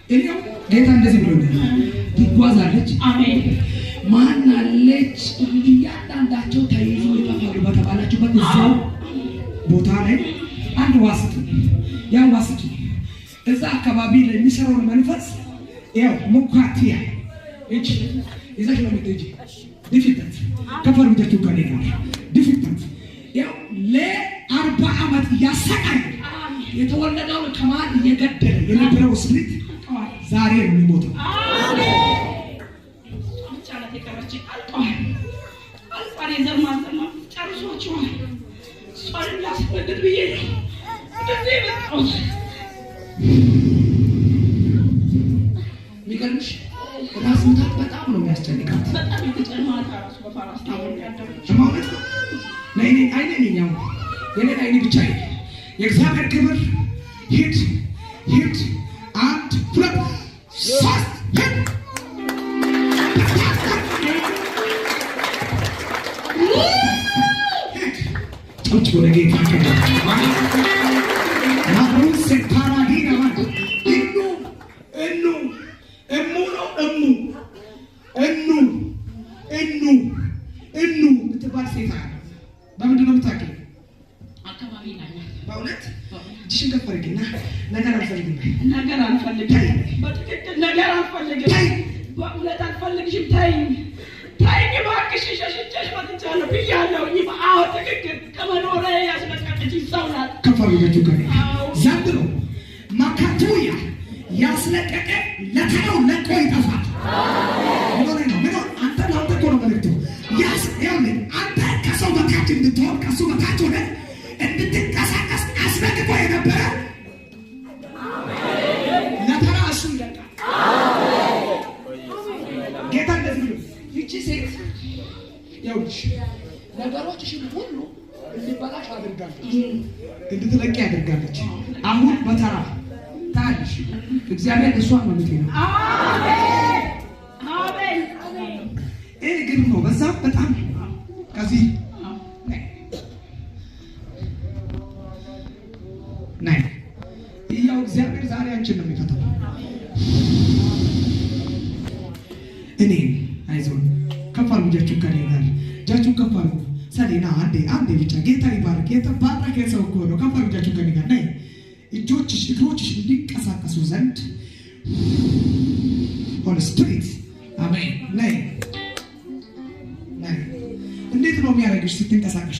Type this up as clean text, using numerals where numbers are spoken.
እኔው ጌታ እንደዚህ ብሎኛል። ትጓዛለች። አሜን። ማን አለች? እያንዳንዳቸው ተይዞ ይጠፋሉ በተባላችሁበት እዛው ቦታ ላይ አንድ ዋስት ያ ዋስት እዛ አካባቢ ላይ የሚሰራውን መንፈስ ያው ሙካቲያ እቺ ይዘሽ ነው የምትሄጂ። ዲፊተንት ከፈር ብቻችሁ ጋር ነው ዲፊተንት ያው ለ40 ዓመት ያሰቃይ የተወለደው ከማን እየገደለ የነበረው ስፕሪት ዛሬ ነው የሚሞተው። አሜን። አቻላት የቀረች አልቋል አልቋል የዘርማዘማ ጨርሶችዋል። ሷል ላስፈልግ ብዬ ነው እንደዚህ በቃው። ሚገርምሽ ራስ ምታት በጣም ነው የሚያስጨንቃት። በጣም የተጨማታ ራስ በፋራስ ታውን ያደረች ማለት ነው። ነይ አይነኛው የኔ አይኔ ብቻ የእግዚአብሔር ክብር ሂድ ሂድ አንድ ሁለት ሶስት ሂድ ቁጭ ወደ ጌታ ማሩን ሰታራዲና ማለት እኑ ምትባል ሴት አለ። በምንድን ነው የምታውቂው? አካባቢ ላይ በእውነት እጅሽን ከፍ አድርጊና ነገር አልፈልግም በትክክል ነገር አልፈልግም በእውነት አልፈልግሽም ተይኝ እባክሽ ሸሽቼሽ መጥቻለሁ ብያለሁኝ። አዎ ትክክል ከመኖሪያ ያስለቀቀችኝ ሰው ናት። ከፍ አድርጋችሁ ጋር ዘንድሮ ማካቱያ ያስለቀቀ ለተነው ለቆ ይጠፋል። አንተ ለአንተ እኮ ነው መልዕክቱ። አንተ ከሰው በታች እንድትሆን ከሱ በታች ሆነ እንድትንቀሳቀስ አስለቅቆ የነበረ ለተራ እሱ ይለቃል። ጌታ እንደዚህ ብሎ ይቺ ሴት ይኸውልሽ ነገሮችሽን ሁሉ እንዲበላሽ አድርጋለች፣ እንድትለቂ አድርጋለች። አሁን በተራ ታልሽ እግዚአብሔር እሷን ነው የምትለው። አሜን አሜን አሜን። ይሄ ግን ነው በዛም በጣም ከዚህ ናይ ያው እግዚአብሔር ዛሬ አንቺን ነው የሚፈታው። እኔን አይዞን ከፍ አድርጉ እጃችሁን ከኔ ጋር እጃችሁን ከፍ አድርጉ። ሰሌና አንዴ ብቻ ጌታ ይባርክ። የተባረከ ሰው እኮ ነው። ከፍ አድርጉ እጃችሁን ከኔ ጋር ናይ እጆችሽ እግሮችሽ እንዲንቀሳቀሱ ዘንድ ሆሊ ስፒሪት አሜን። ናይ እንዴት ነው የሚያደርግሽ ስትንቀሳቀሽ?